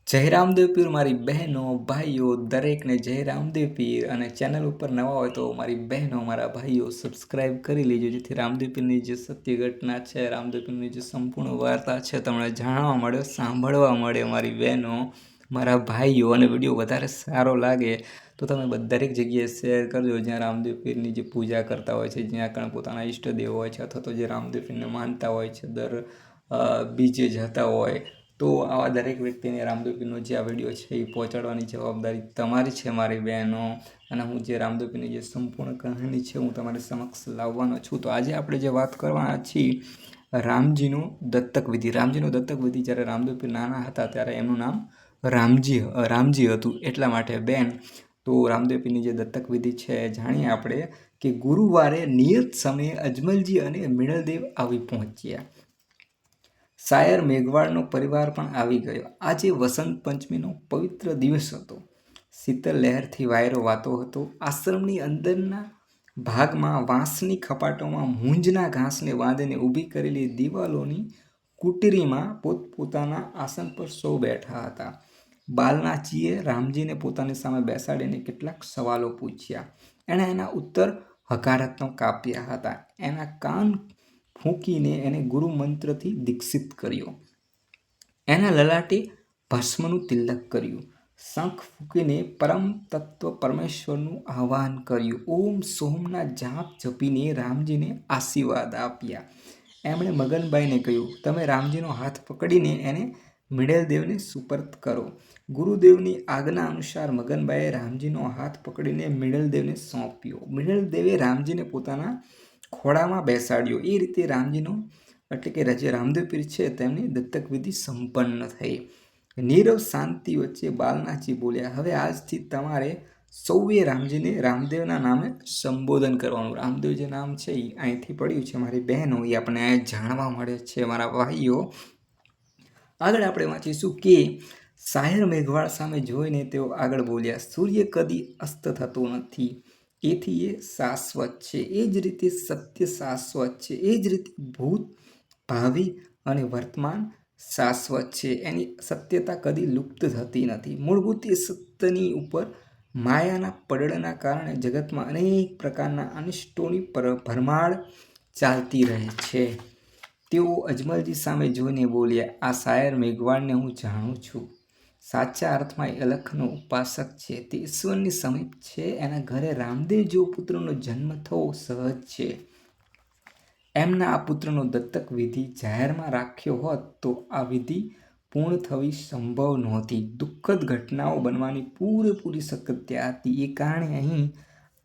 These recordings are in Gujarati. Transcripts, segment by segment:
જય રામદેવ પીર મારી બહેનો ભાઈઓ દરેકને જય રામદેવ પીર। અને ચેનલ ઉપર નવા હોય તો મારી બહેનો મારા ભાઈઓ સબસ્ક્રાઈબ કરી લેજો, જેથી રામદેવ પીરની જે સત્ય ઘટના છે, રામદેવ પીરની જે સંપૂર્ણ વાર્તા છે તમને જાણવા મળે, સાંભળવા મળે મારી બહેનો મારા ભાઈઓ। અને વિડીયો વધારે સારો લાગે તો તમે દરેક જગ્યાએ શેર કરજો જ્યાં રામદેવ પીરની જે પૂજા કરતા હોય છે, જ્યાં કણ પોતાના ઈષ્ટદેવ હોય છે, અથવા તો જે રામદેવ પીરને માનતા હોય છે, દર બીજે જતા હોય તો આવા દરેક વ્યક્તિને રામદેવ પીરનો જે આ વિડીયો છે એ પહોંચાડવાની જવાબદારી તમારી છે મારી બહેનો। અને હું જે રામદેવ પીરની જે સંપૂર્ણ કહાની છે હું તમારી સમક્ષ લાવવાનો છું। તો આજે આપણે જે વાત કરવાના છીએ રામજીનો દત્તક વિધિ। રામજીનો દત્તક વિધિ, જ્યારે રામદેવ પીર નાના હતા ત્યારે એમનું નામ રામજી હતું, એટલા માટે બેન તો રામદેવ પીરની જે દત્તક વિધિ છે જાણીએ આપણે કે ગુરુવારે નિયત સમયે અજમલજી અને મિણલદેવ આવી પહોંચ્યા। શાયર મેઘવાળનો પરિવાર પણ આવી ગયો। આજે વસંત પંચમીનો પવિત્ર દિવસ હતો। શીતળ લહેરથી વાયરો વાતો હતો। આશ્રમની અંદરના ભાગમાં વાંસની ખપાટોમાં મૂંજના ઘાસને બાંધીને ઊભી કરેલી દિવાલોની કુટીરીમાં પોતપોતાના આસન પર સૌ બેઠા હતા। બાલનાચીએ રામજીને પોતાની સામે બેસાડીને કેટલાક સવાલો પૂછ્યા। એણે એના ઉત્તર હકારાત્મક આપ્યા હતા। એના કાન ફૂંકીને એને ગુરુ મંત્રથી દીક્ષિત કર્યો। એના લલાટે ભસ્મનું તિલક કર્યું। શંખ ફૂંકીને પરમ તત્વ પરમેશ્વરનું આહ્વાન કર્યું। ઓમ સોમના જાપ જપીને રામજીને આશીર્વાદ આપ્યા। એમણે મગનભાઈને કહ્યું, તમે રામજીનો હાથ પકડીને એને મિણલદેવને સુપર્દ કરો। ગુરુદેવની આજ્ઞા અનુસાર મગનભાઈએ રામજીનો હાથ પકડીને મિણલદેવને સોંપ્યો। મિણલદેવે રામજીને પોતાના ખોળામાં બેસાડ્યો। એ રીતે રામજીનો એટલે કે જે રામદેવ પીર છે તેમની દત્તક વિધિ સંપન્ન થઈ। નીરવ શાંતિ વચ્ચે બાલનાચી બોલ્યા, હવે આજથી તમારે સૌએ રામજીને રામદેવના નામે સંબોધન કરવાનું। રામદેવ જે નામ છે એ અહીંથી પડ્યું છે મારી બહેનો, એ આપણને જાણવા મળે છે મારા ભાઈઓ। આગળ આપણે વાંચીશું કે શાયર મેઘવાળ સામે જોઈને તેઓ આગળ બોલ્યા, સૂર્ય કદી અસ્ત થતો નથી, એથી એ શાશ્વત છે। એ જ રીતે સત્ય શાશ્વત છે। એ જ રીતે ભૂત, ભાવિ અને વર્તમાન શાશ્વત છે। એની સત્યતા કદી લુપ્ત થતી નથી। મૂળભૂત એ સત્યની ઉપર માયાના પડળના કારણે જગતમાં અનેક પ્રકારના અનિષ્ટોની ભરમાર ચાલતી રહે છે। તેઓ અજમલજી સામે જોઈને બોલ્યા, આ શાયર મેઘવાળને હું જાણું છું। સાચા અર્થમાં એ અલખનો ઉપાસક છે। તે ઈશ્વરની સમીપ છે। એના ઘરે રામદેવ જેવો પુત્રનો જન્મ થવો સહજ છે। એમના આ પુત્રનો દત્તક વિધિ જાહેરમાં રાખ્યો હોત તો આ વિધિ પૂર્ણ થવી સંભવ નહોતી। દુઃખદ ઘટનાઓ બનવાની પૂરેપૂરી શક્યતા હતી। એ કારણે અહીં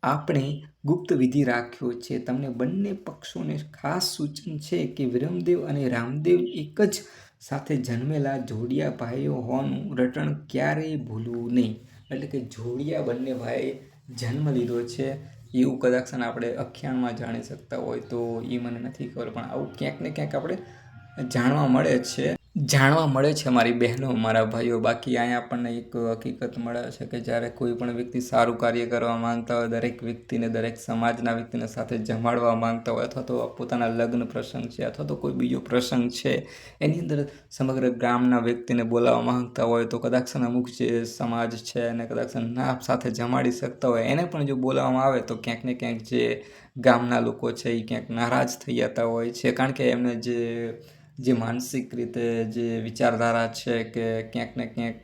આપણે ગુપ્ત વિધિ રાખ્યો છે। તમને બંને પક્ષોને ખાસ સૂચન છે કે વિરમદેવ અને રામદેવ એક જ સાથે જન્મેલા જોડિયા ભાઈઓ હોવાનું રટણ ક્યારેય ભૂલવું નહીં। એટલે કે જોડિયા બંને ભાઈએ જન્મ લીધો છે એવું કદાચ આપણે અખ્યાનમાં જાણી શકતા હોય તો એ મને નથી ખબર, પણ આવું ક્યાંક ને ક્યાંક આપણે જાણવા મળે છે મારી બહેનો મારા ભાઈઓ। બાકી અહીંયા આપણને એક હકીકત મળે છે કે જ્યારે કોઈ પણ વ્યક્તિ સારું કાર્ય કરવા માંગતા હોય, દરેક વ્યક્તિને, દરેક સમાજના વ્યક્તિને સાથે જમાડવા માંગતા હોય, અથવા તો પોતાના લગ્ન પ્રસંગ છે અથવા તો કોઈ બીજો પ્રસંગ છે એની અંદર સમગ્ર ગામના વ્યક્તિને બોલાવવા માંગતા હોય તો કદાચ અમુક જે સમાજ છે અને કદાચ ના સાથે જમાડી શકતા હોય એને પણ જો બોલાવવામાં આવે તો ક્યાંક ને ક્યાંક જે ગામના લોકો છે એ ક્યાંક નારાજ થઈ જતા હોય છે। કારણ કે એમને જે માનસિક રીતે જે વિચારધારા છે કે ક્યાંક ને ક્યાંક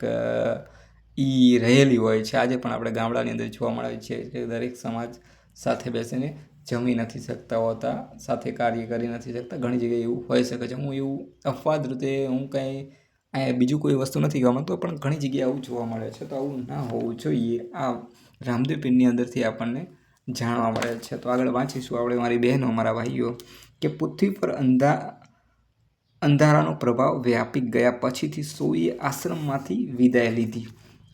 એ રહેલી હોય છે। આજે પણ આપણે ગામડાની અંદર જોવા મળે છે કે દરેક સમાજ સાથે બેસીને જમી નથી શકતા હોતા, સાથે કાર્ય કરી નથી શકતા। ઘણી જગ્યાએ એવું હોઈ શકે છે। હું એવું અપવાદ રીતે હું કંઈ અહીંયા બીજું કોઈ વસ્તુ નથી ગમતો, પણ ઘણી જગ્યાએ આવું જોવા મળે છે, તો આવું ના હોવું જોઈએ। આ રામદેવ પીરની અંદરથી આપણને જાણવા મળે છે। તો આગળ વાંચીશું આપણે મારી બહેનો મારા ભાઈઓ કે પૃથ્વી પર અંધારાનો પ્રભાવ વ્યાપી ગયા પછીથી સૌએ આશ્રમમાંથી વિદાય લીધી।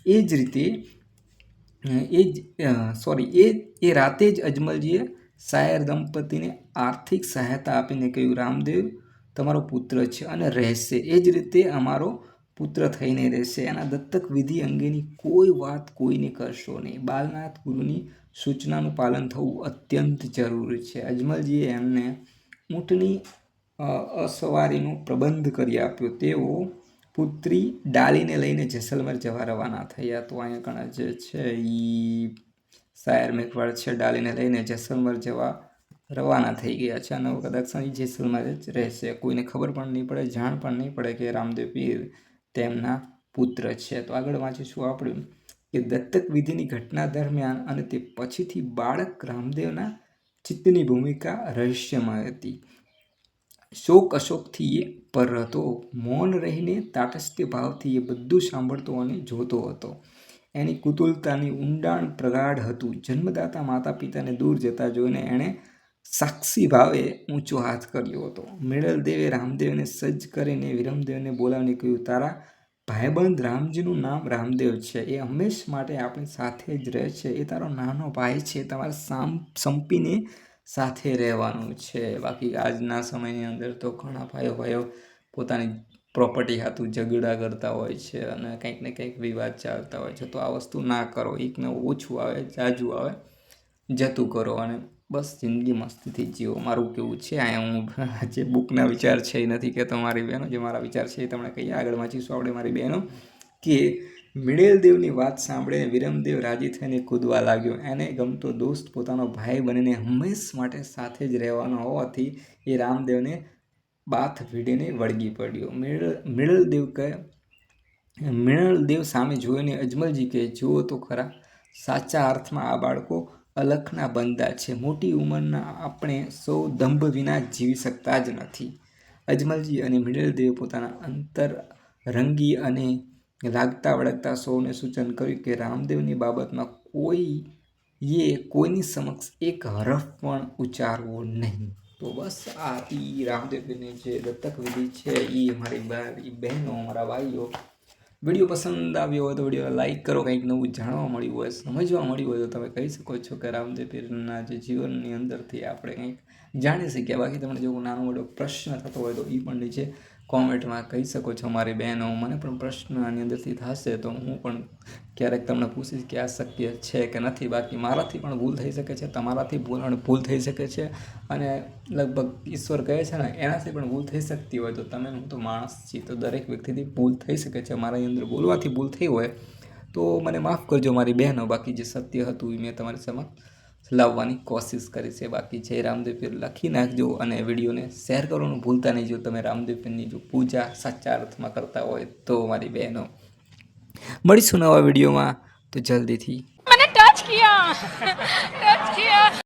એ જ રીતે એ રાતે જ અજમલજીએ શાયર દંપતીને આર્થિક સહાયતા આપીને કહ્યું, રામદેવ તમારો પુત્ર છે અને રહેશે, એ જ રીતે અમારો પુત્ર થઈને રહેશે। એના દત્તક વિધિ અંગેની કોઈ વાત કોઈને કરશો નહીં। બાલનાથ ગુરુની સૂચનાનું પાલન થવું અત્યંત જરૂરી છે। અજમલજીએ એમને ઊંટની અસવારીનો પ્રબંધ કરી આપ્યો। તેઓ પુત્રી ડાલીને લઈને જેસલમેર જવા રવાના થયા. તો અહીંયા કણા જે છે એ શાયર મેઘવાળ છે ડાલીને લઈને જેસલમેર જવા રવાના થઈ ગયા છે અને કદાચ એ જેસલમેર જ રહેશે. કોઈને ખબર પણ નહીં પડે, જાણ પણ નહીં પડે કે રામદેવ પીર તેમના પુત્ર છે. તો આગળ વાંચીશું આપણે કે દત્તક વિધિની ઘટના દરમિયાન અને તે પછીથી બાળક રામદેવના ચિત્તની ભૂમિકા રહસ્યમય હતી. શોક અશોકથી એ પર હતો, મૌન રહીને તાટસ્થ્ય ભાવથી એ બધું સાંભળતો અને જોતો હતો. એની કુતુહલતાની ઊંડાણ પ્રગાઢ હતું. જન્મદાતા માતા પિતાને દૂર જતા જોઈને એણે સાક્ષી ભાવે ઊંચો હાથ કર્યો હતો. મૃણલદેવે રામદેવને સજ્જ કરીને વિરમદેવને બોલાવીને કહ્યું, તારા ભાઈબંધ રામજીનું નામ રામદેવ છે. એ હંમેશ માટે આપણી સાથે જ રહે છે. એ તારો નાનો ભાઈ છે. તમારે સંપીને સાથે રહેવાનું છે. બાકી આજના સમયની અંદર તો ઘણા ભાઈઓ પોતાની પ્રોપર્ટી હાતું ઝઘડા કરતા હોય છે અને કંઈક ને કંઈક વિવાદ ચાલતા હોય છે. તો આ વસ્તુ ના કરો. એકને ઓછું આવે, જાજુ આવે, જતું કરો અને બસ જિંદગી મસ્તીથી જીવો. મારું કેવું છે. અહીંયા હું જે બુકના વિચાર છે એ નથી કહેતો મારી બહેનો, જે મારા વિચાર છે એ તમને કહીએ. આગળ વાંચીશું આપણે મારી બહેનો કે મૃણલદેવની વાત સાંભળીને વિરમદેવ રાજી થઈને કૂદવા લાગ્યો. એને ગમતો દોસ્ત પોતાનો ભાઈ બનીને હંમેશ માટે સાથે જ રહેવાનો હોવાથી એ રામદેવને બાથ ભીડીને વળગી પડ્યો. મૃણલદેવ સામે જોઈને અજમલજી કહે, જુઓ તો ખરા, સાચા અર્થમાં આ બાળકો અલખના બંદા છે. મોટી ઉંમરના આપણે સૌ દંભ વિના જીવી શકતા જ નથી. અજમલજી અને મૃણલદેવે પોતાના અંતર રંગી અને લાગતા વળગતા સૌને સૂચન કર્યું કે રામદેવની બાબતમાં કોઈની સમક્ષ એક હરફ પણ ઉચ્ચારવો નહીં. તો બસ આ રામદેવની જે દત્તક વિધિ છે એ મારી બહેનો, મારા ભાઈઓ, વિડીયો પસંદ આવ્યો હોય તો વિડીયો લાઈક કરો. કંઈક નવું જાણવા મળ્યું હોય, સમજવા મળ્યું હોય તો તમે કહી શકો છો કે રામદેવ પીરના જે જીવનની અંદરથી આપણે કંઈક જાણી શકીએ. બાકી તમને જો નાનો મોટો પ્રશ્ન થતો હોય તો એ પણ નીચે કોમેન્ટમાં કહી શકો છો મારી બહેનો. મને પણ પ્રશ્ન આની અંદરથી થશે તો હું પણ ક્યારેક તમને પૂછીશ કે આ શક્ય છે કે નથી. બાકી મારાથી પણ ભૂલ થઈ શકે છે, તમારાથી ભૂલ થઈ શકે છે અને લગભગ ઈશ્વર કહે છે ને એનાથી પણ ભૂલ થઈ શકતી હોય. તો તમે હું તો માણસ છીએ, તો દરેક વ્યક્તિથી ભૂલ થઈ શકે છે. મારા અંદર બોલવાથી ભૂલ થઈ હોય તો મને માફ કરજો મારી બહેનો. બાકી જે સત્ય હતું એ મેં તમારી સમક્ષ લાવવાની કોશિશ કરી છે. બાકી જય રામદેવ પીર લખી નાખજો અને વિડીયોને શેર કરવાનું ભૂલતા નહીં. જો તમે રામદેવ પીરની જો પૂજા સાચા અર્થમાં કરતા હોય તો મારી બહેનો. મળીશું નવા વિડીયોમાં, તો જલ્દીથી. मैंने टच किया